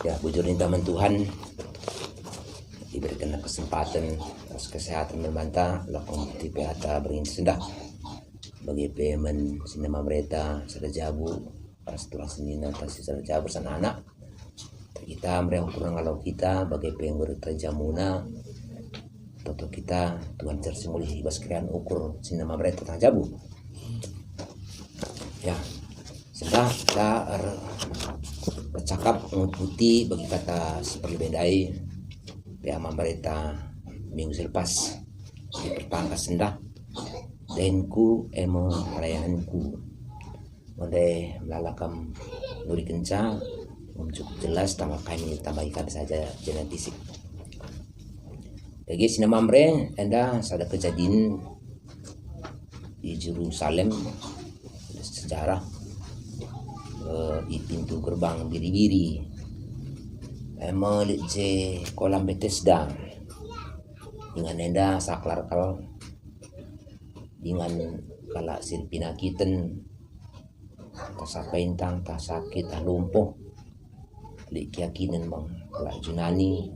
Ya, bujur teman Tuhan diberikan kesempatan atas kesehatan membantah lakukan tipe ata beringin sendah bagi pemen sinema mereka sada jabu pas tulang senina tas sada jabu sana anak kita mereka kurang kalau kita bagi penggur terjamuna toto kita Tuhan tersimuli bas krian ukur sinema mereka tang jabu ya sendah kita bercakap mengikuti bagi kata seperti bedai pihak mereka minggu selepas di pertangga sendah denku emo pelayananku mulai melalakam nuri kencang cukup jelas tambah kami tambahkan saja genetisik jadi sinema mre anda sada kejadian di Jerusalem sejarah di pintu gerbang biri-biri melit je kolam Bethesda dengan enda saklar kal dengan kala sirpina kiten tasapaintang tasakit lumpuh li keyakinan bang kala junani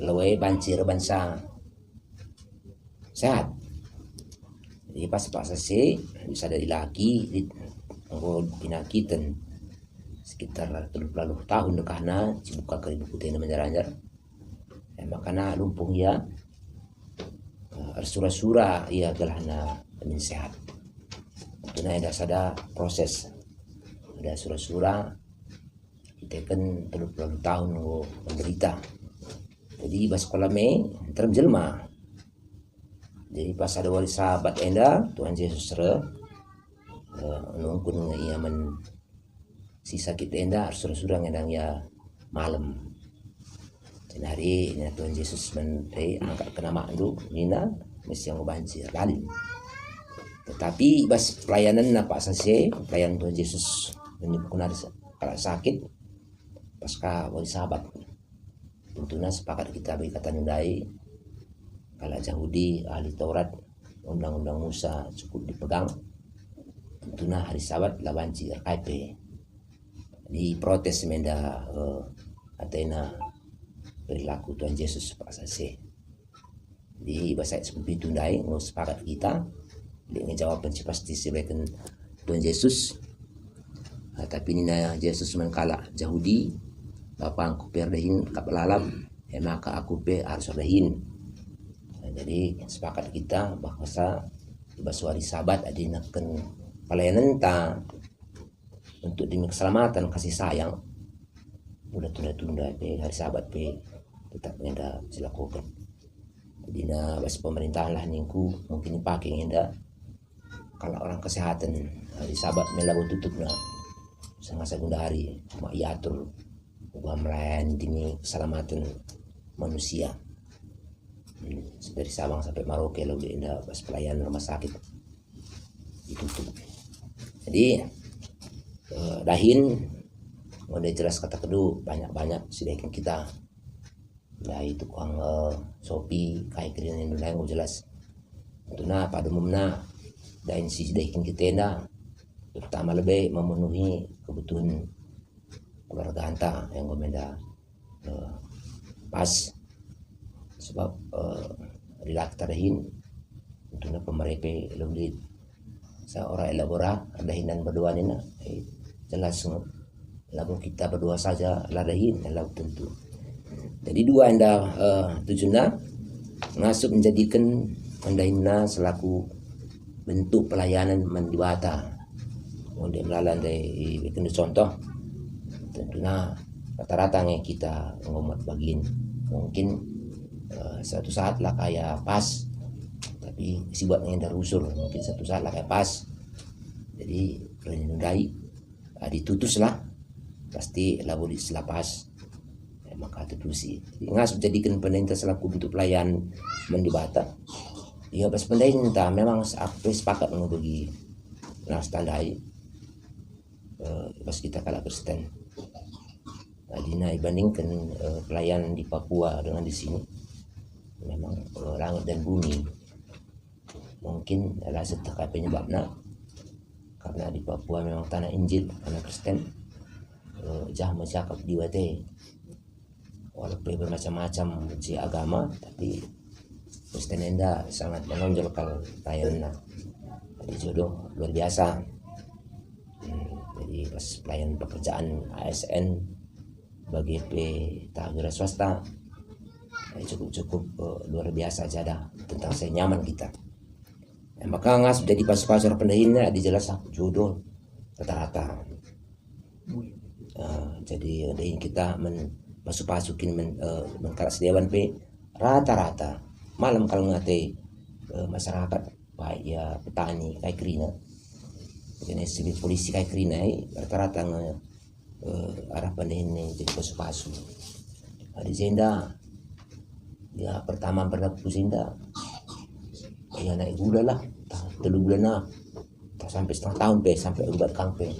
lewe bancir bansa sehat jadi pas sih bisa dari laki di pinakitan sekitar 30 tahun dekahna cibuka ke ibu putih menjaranjar makana lumpung ya sura-sura ia gelahna min sehat tuna ada sada proses ada sura-sura kita kan 30 tahun menderita jadi bas kolame terjelma jadi pas ada wali sahabat enda Tuhan Yesus nungkun ia men sisa kita enda surah-surah ngedang ya malam dan hari ini Tuhan Yesus menteri angkat ke nama itu mina mesti yang banjir lalim tetapi bas pelayanan apa saja pelayanan Tuhan Yesus menyebutkan kalau sakit pasca wali sahabat tentunya sepakat kita berkata nundai kalau Yahudi ahli Taurat undang-undang Musa cukup dipegang tentunya hari sahabat lah banjir KP di protes menda Athena perilaku Tuhan Yesus Pak Sase di bahasa seperti itu ndai ngurus sepakat kita dia ngejawab pasti sebagai Tuhan Yesus tapi ini Yesus mengkala Yahudi Bapak aku perdahin kapalalam maka aku harus perdahin jadi sepakat kita bahasa di baswari sahabat adinakan pelayanan ta untuk demi keselamatan kasih sayang udah tunda hari sahabat tetap ngenda silakukan jadi bas pemerintahan lah ningku mungkin dipakai ngenda kalau orang kesehatan hari sahabat melakukan tutup sangat segunda hari mak iatur gua melayani demi keselamatan manusia dari Sabang sampai Merauke lalu ngenda bas pelayanan rumah sakit ditutup jadi dahin udah jelas kata kedua banyak sedikit kita nah itu kuang Shopee kayak kirian yang lain jelas tentunya pada umumnya dahin si sedikit kita terutama lebih memenuhi kebutuhan keluarga anta yang gomenda pas sebab rilak tadahin tentunya pemerintah lebih seorang elabora dahinan berdua nina jelas lagu kita berdua saja ladahin lagu tentu jadi dua anda tujuannya ngasup menjadikan andahina selaku bentuk pelayanan mandibata kemudian melalan dari bikin contoh tentunya rata-rata yang kita ngomat bagian mungkin satu saat lah kayak pas tapi si buat yang darusur mungkin satu saat lah kayak pas jadi penundai ditutus lah pasti lalu diselapas maka terusi ngas jadikan pemerintah selaku bentuk pelayan mendibata ya pas pemerintah memang aku sepakat mengurugi standai pas kita kalah Kristen dina dibandingkan pelayan di Papua dengan di sini memang langit dan bumi mungkin adalah setelah penyebabnya karena di Papua memang tanah Injil, tanah Kristen, jah mencakap di wate walaupun bermacam-macam si agama, tapi Kristen Enda sangat menonjol kalau pelayanannya. Jadi jodoh luar biasa. Jadi pas pelayan pekerjaan ASN bagi wira swasta cukup luar biasa aja tentang saya nyaman kita. Maka ngas jadi pas-pasar pendahinnya dijelas jodoh rata-rata. Jadi dahin kita masuk-masukin mengkaras dewan rata-rata malam kalau ngate masyarakat baik ya petani kayak kerina jenis sivil polisi kayak kerina rata-rata arah pendahin jadi pasu-pasu di Zenda ya pertama pernah pusinda ya naik gula lah 3 bulan sampai setengah tahun sampai ubat kangpe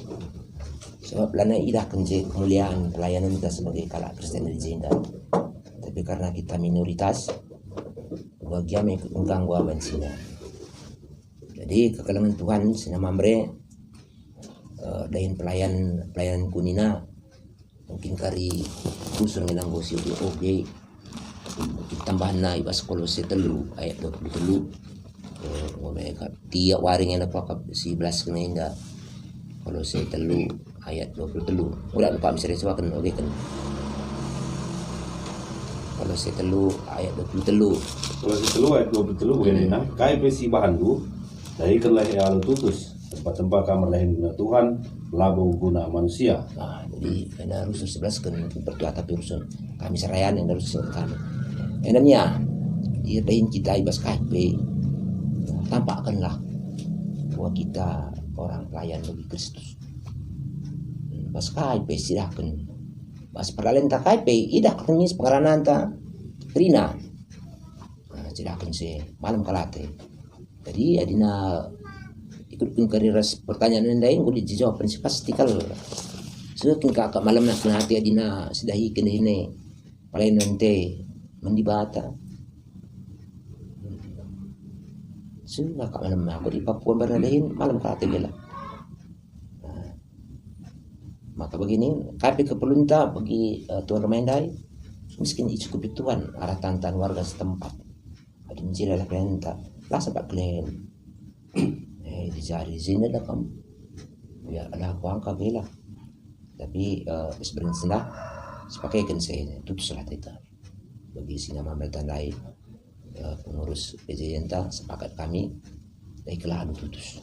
sebab lana idah kenje kemuliaan pelayanan kita sebagai kalak Kristen di Zenda, tapi karena kita minoritas bagian ikut mengganggu abansina. Jadi kekalangan Tuhan sinama mere dahin pelayan kunina mungkin kari kusur ngilang gosi oke mungkin tambahan na ibas Kolose 3 ayat 23 ngomeka tiap waring yang dapat 11 kena indah Kolose 3 ayat 23 udah lupa bisa disewakan oke kan Kolose 3 ayat 23 Kolose 3 ayat 23 begini kai besi bahandu dari kelai alu tutus tempat-tempat kamar lain guna Tuhan labo guna manusia. Jadi ada rusun 11 kan berdoa tapi rusun kami serayan yang harus kami enaknya dia dahin kita ibas KP tampakkanlah bahwa kita orang pelayan bagi Kristus. Bas KP silahkan bas peralenta KP idah katanya pengaranan ta Rina silahkan sih malam kalate jadi adina ikut kariras pertanyaan lain gue dijawab sih pasti kalau sekin kakak malam nak hati adina sidahi kene ini paling nanti mendibata sudah kak malam aku di Papua beradain malam kalate bela maka begini kapi kepelunta bagi tuan remendai miskin cukup Tuhan arah tantan warga setempat adin jila lah perintah lah sebab kalian dicari sini dah kamu ya ada aku angka bela tapi sebenarnya sendah sepakai kan saya tutus lah kita bagi sinama mereka lain pengurus PJNTA sepakat kami dari kelahan tutus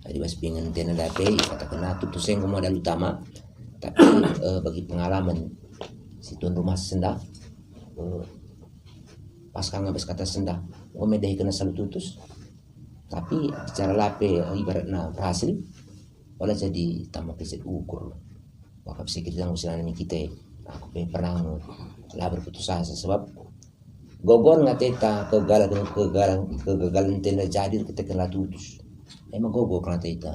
jadi pas pengen tena dape kata kena tutus yang modal utama tapi bagi pengalaman si tuan rumah sendah pas kang habis kata sendah ngomedai kena selalu tutus tapi secara lape ibaratnya berhasil oleh jadi tambah peset ukur maka bisa kita ngusilan kita aku pernah lah berputus asa sebab gogon ngateta kegagalan tenda jadi kita kena tutus emang gogo kena teta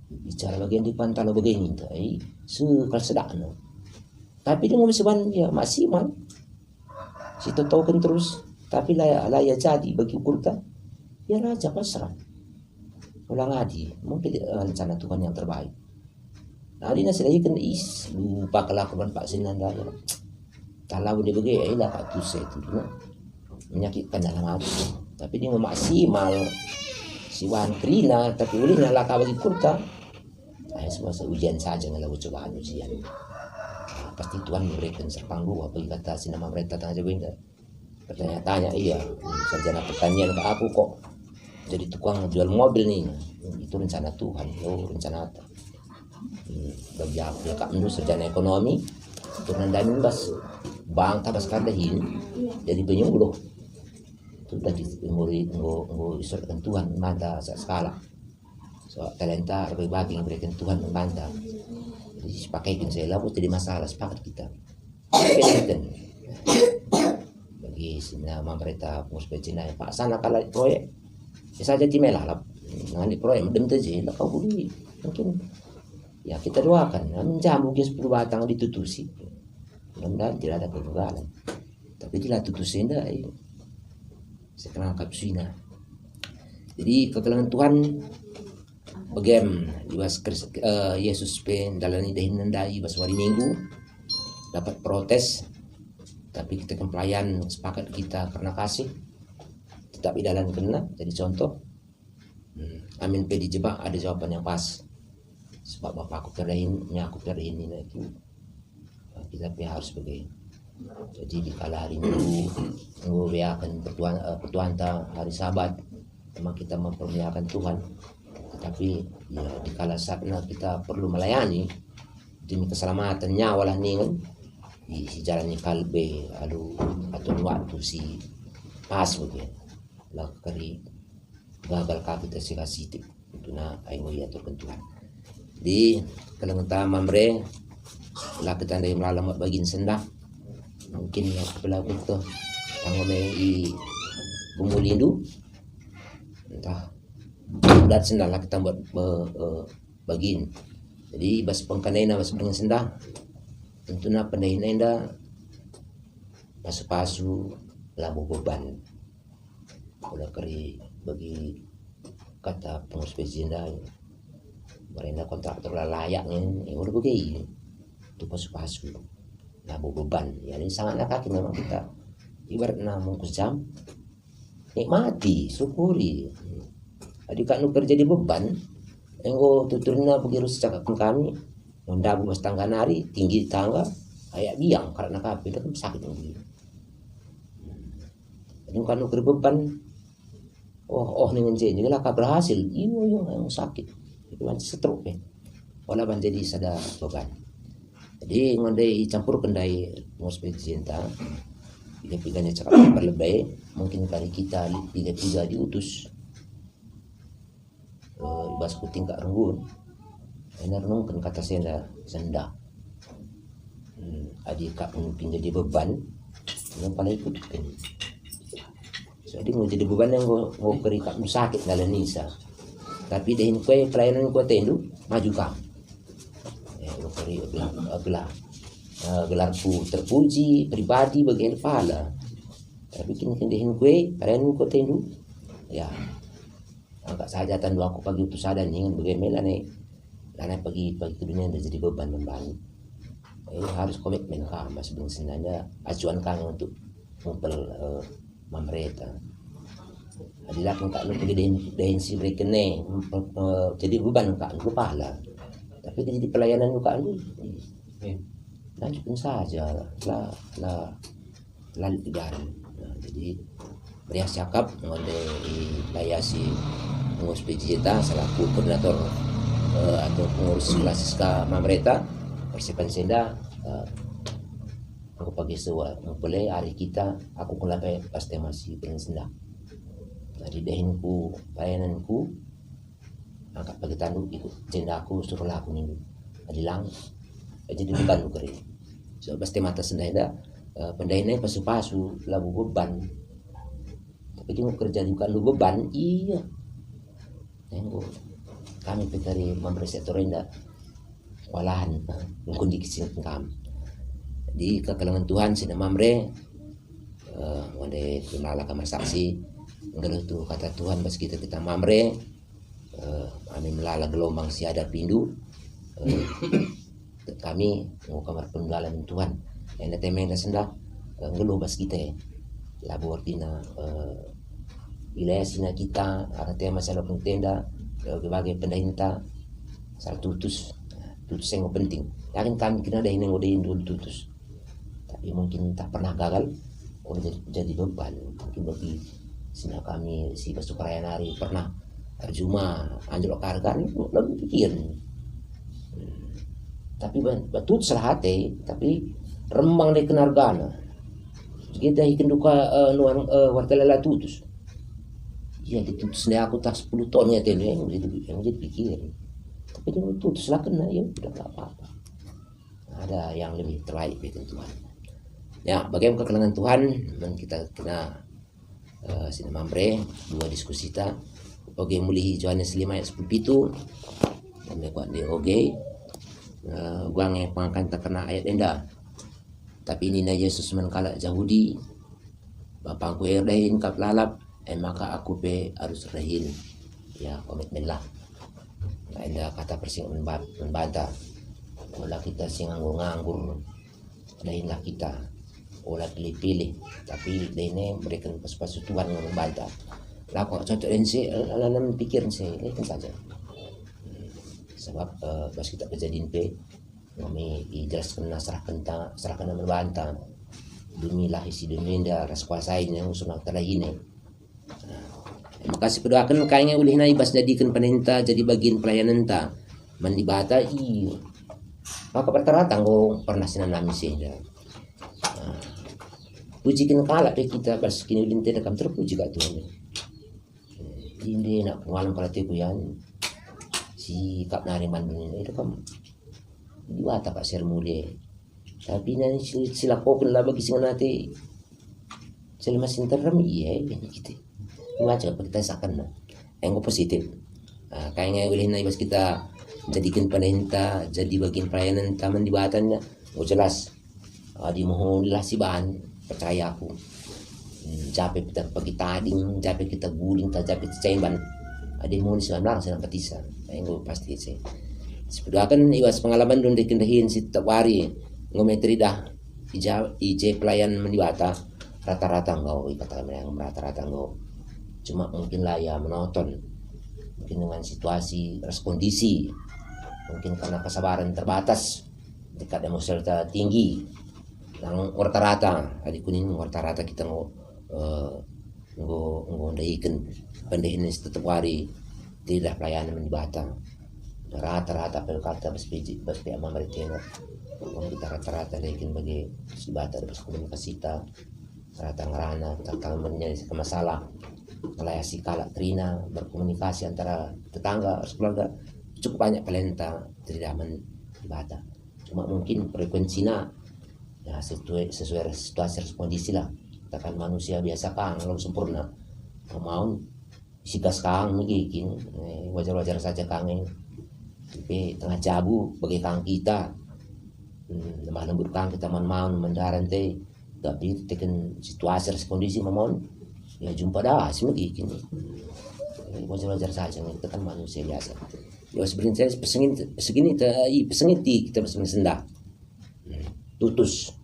bicara bagian di pantalo begini sekal sedakno tapi dia ngomong seban ya maksimal si totokan terus tapi lah ya jadi bagi ukurta ya raja pasrah ulang adi mungkin rencana Tuhan yang terbaik nah dia nasi lagi kan lupa kelakuan Pak Sinanda ya kalau dia begini lah Pak Tuse itu menyakitkan dalam hati tapi dia maksimal si Wan Krina tapi boleh nalaka bagi kurta semua ujian saja ngalau cobaan ujian pasti Tuhan memberikan serpang dua bagi kata sinama mereka tanya jago bertanya-tanya iya sarjana pertanian ke aku kok jadi tukang jual mobil nih itu rencana Tuhan rencana apa bagi aku ya kak menurut sarjana ekonomi turun dan bas bang tabas kardahin jadi penyuluh itu tadi murid ngo isurkan Tuhan manta skala so talenta berbagi berikan Tuhan membantah jadi pakaikan saya lah jadi masalah sepakat kita bagi sinama mereka pengurus Cina Pak sana kalau proyek saja timelah lah ngali proyek mendem teje lah kau beli mungkin ya kita doakan menjamu ke 10 batang ditutusi mudah-mudahan tidak ada kegagalan tapi tidak tutusin dah sekarang kapsina jadi kekelaman Tuhan bagaimana ibas Yesus pen dalani dahin nandai ibas hari Minggu dapat protes Tapi kita kan pelayan sepakat kita karena kasih tetap di dalam kena jadi contoh. Amin pe dijebak ada jawaban yang pas sebab bapak aku aku perahin ini itu kita harus begitu. Jadi di kala hari Minggu menguliakan pertuan hari Sabat memang kita mempermuliakan Tuhan, tetapi ya di kala saatnya kita perlu melayani demi keselamatan nyawa lah nih kan di si jalannya kalbe lalu atau waktu si pas begitu lah kari gagal kita si kasih itu na ayo ya turun Tuhan di kalangan utama mereka lah kita dari melalam bagian sendak mungkin ya pelaku tuh yang i bumulindu entah udah sendak lah kita buat bagian jadi bas pengkanena bas dengan sendak tentunya pendahin enda pasu-pasu labu beban udah keri bagi kata pengurus pezinda mereka kontraktor layaknya udah begini itu pasu-pasu labu beban ya ini sangatlah kaki memang kita ibarat mungkus jam nikmati syukuri jadi kan lu kerja di beban engko tuturnya begitu sejak kami mendabu mas tangga nari tinggi tangga kayak biang karena kapi itu kan sakit begitu jadi kan lu beban oh nih ngenje jadi lah berhasil iyo yang sakit itu kan stroke ya wala ban jadi sada beban jadi ngondai campur kendai ngospek cinta tiga-tiganya cakap berlebih mungkin kali kita tiga-tiga diutus ibas kuting kak renggun enak renungkan kata senda adik kak mungkin jadi beban yang paling ikut kan jadi mau jadi beban yang mau keri kak sakit dalam nisa tapi dahin kue pelayanan kue tendu maju kak mau keri gelarku terpuji pribadi bagian kepala tapi kini dahin kue pelayanan kue tendu ya agak saja tandu aku pagi utus sadan ingin bagaimana nih karena pagi ke dunia udah jadi beban membani harus komitmen kak mas sebelum senada acuan kami untuk ngumpul pemerintah adilah kak lu pergi dahin si rekene jadi beban kak lu pahala tapi jadi pelayanan lu kak lu lanjutkan saja lah digaran jadi beriak cakap ngode layasi pengurus PJT selaku koordinator atau pengurus Klasiska Mamreta Persiapan Senda aku pagi sewa boleh hari kita aku kelapai pasti masih pengen senda jadi dahinku pelayananku angkat pagi tanduk ikut senda aku suruh laku minggu adilang jadi beban lu kering so pasti mata senda pendahinnya pasu-pasu labu beban tapi dia mau kerja juga lu beban iya nenggo kami pikari memberi sektor rendah walahan kondisi kami di kekalangan Tuhan sina mamre wande tunala kamar saksi ngeluh tuh kata Tuhan pas kita mamre kami melala gelombang siada pindu kami mau kamar penunggalan Tuhan yang temeng senda ngeluh bas kita labu artina wilayah sina kita ada tema salah tenda sebagai pendahinta salah tutus yang penting yakin kami kena ada yang udah dulu tutus tapi mungkin tak pernah gagal udah jadi beban mungkin bagi sina kami si Basukaraya Nari pernah Arjuma anjlok kargan lebih pikir tapi batut salah hati tapi rembang dari kenargana kita ikan duka nuang wartalala tutus iya ditutus aku tak 10 ton ya tene yang jadi pikir tapi dia tutus lah kena ya udah gak apa-apa ada yang lebih terbaik itu Tuhan ya bagaimana kekelangan Tuhan dan kita kena sini mamre dua diskusi ta oge mulihi Yohanes 5 ayat 10 pitu dan lekuat di oge guang yang pangkan tak kena ayat enda tapi ini na Yesus menkala Yahudi bapangku erdahin kap lalap maka aku pe harus rehin ya komitmen lah ada kata persing membantah kalau kita sing nganggur dahinlah kita olah pilih-pilih tapi ini mereka pas Tuhan yang membantah lah kok cocok sih alam pikir sih itu saja. Sebab pas kita kejadian kami dijelaskan serahkan membantah demi lah isi demi dah ras kuasain yang usul tala ini. Makasih pedoakan kayaknya ulih naibas jadikan penenta jadi bagian pelayanan ta mandi bata iyo maka pertaratan kau pernah sinanami sih dah. Pujikan kalak deh kita pas kini ulin tidak kam terpuji kat Tuhan. Ini nak pengalaman kalau tipu yang si kap nariman ini itu kam dua tak ser mulia tapi nanti sila kokun lah bagi singan nanti selama sinteram iya ini kita macam apa kita sakan yang positif kayaknya boleh naik pas kita jadikan penenta jadi bagian pelayanan taman di batannya jelas di mohon lah si bahan percaya aku capek kita pagi tading capek kita guling capek kita cemban ada mohon sebenarnya senang petisan yang pasti sih sepedakan iwas pengalaman dong dikendahin si tawari ngometri dah ije pelayan menibata rata-rata enggak kata yang rata-rata enggak cuma mungkin lah ya menonton mungkin dengan situasi kondisi mungkin karena kesabaran terbatas dekat emosional tinggi yang rata-rata adik kuning rata-rata kita ngondaikan pendehin tetap wari tidak pelayanan menibata rata-rata pelkata bersepi ama mereka kita rata-rata lekin bagi sebata dapat komunikasi kita rata ngerana tentang menjadi masalah melayasi kalak trina berkomunikasi antara tetangga keluarga cukup banyak pelenta tidak menibata cuma mungkin frekuensinya ya sesuai situasi kondisi lah katakan manusia biasa kang belum sempurna mau sigas kang mungkin wajar-wajar saja kang tapi tengah jabu bagi kang kita lemah lembut kang kita mau mendaran teh tapi tekan situasi kondisi mohon ya jumpa dah sih begini wajar-wajar saja kita kan manusia biasa ya sebenarnya segini kita bersama sendak tutus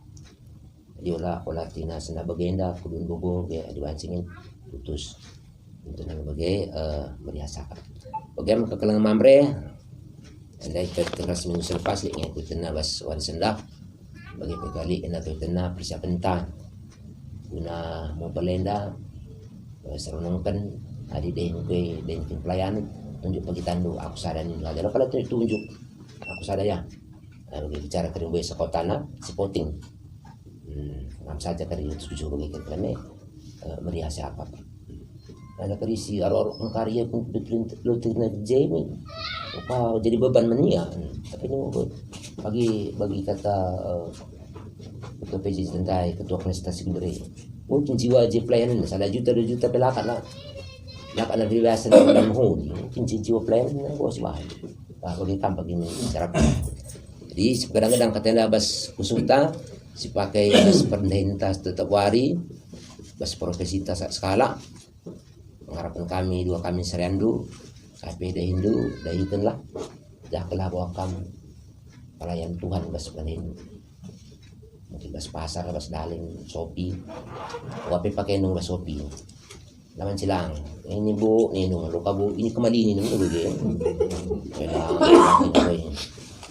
diolah tina senda bagenda kudun bobo ya dibancingin tutus itu nama bagai berhiasakan bagaimana kekelang mamre ada keras minggu selepas yang kita bas wan sendak bagi pekali enak kita persiapan ta guna mau belenda serenungkan adi den pelayanan tunjuk bagi tandu aku sadani ada kalau tunjuk aku sadaya bagi bicara ke rumah sekotana supporting ngam saja kali itu tujuh bagi kita meriah siapa ada kerisi aror karya pun lutirna Jamie apa jadi beban menia tapi ini bagi kata ketua PJ Sentai ketua prestasi gede mungkin jiwa je pelayanan ada juta 2 juta pelakan lah nak biasa dalam huni mungkin jiwa pelayanan gua sih bagi kamp bagi masyarakat jadi kadang-kadang katanya bas kusuta si pakai bas perdentas tetap wari bas profesitas skala mengharapkan kami seriandu sampai dah Hindu dah ikanlah dah kelah bawa kamu pelayan Tuhan bas panen mungkin bas pasar bas daling Shopee wape pakai nung bas Shopee laman silang ini bu ini nung luka bu ini kembali ini nung dulu dia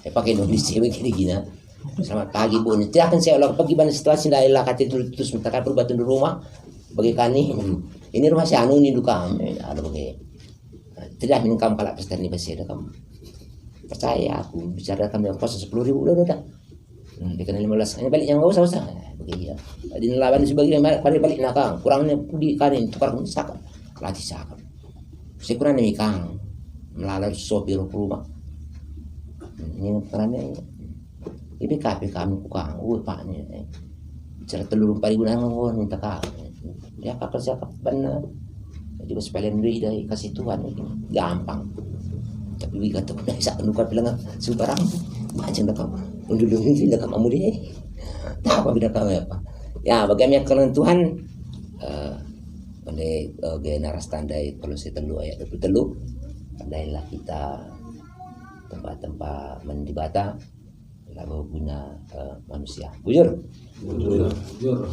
pakai nung listrik begini gina selamat pagi bu ini tidak akan saya ulang pergi mana situasi dah ilah kata terus minta kapur batu di rumah bagi kani ini rumah si anu ini duka ada bagi tidak minum kalak pesta ini pasti ada kamu percaya aku bicara kami yang kos 10.000 udah dikenal 15 hanya balik yang nggak usah begitu ya di nelawan sebagian balik nakang kurangnya di kanin tukar sakit latih sakit saya kurang nih kang melalui sopir rumah ini karena ini kafe kami kang paknya bicara telur pari guna ngomong minta kang ya kakak siapa benar jadi sepelian duit dari kasih Tuhan gampang tapi wika tuh udah bisa nuka bilang sembarang macam dah kamu undul ini dah kamu deh apa beda kamu apa ya bagaimana kalau Tuhan oleh naras tandai kalau saya telu ayat 23 tandailah kita tempat-tempat mendibata labau guna manusia. Bujur. Jujur.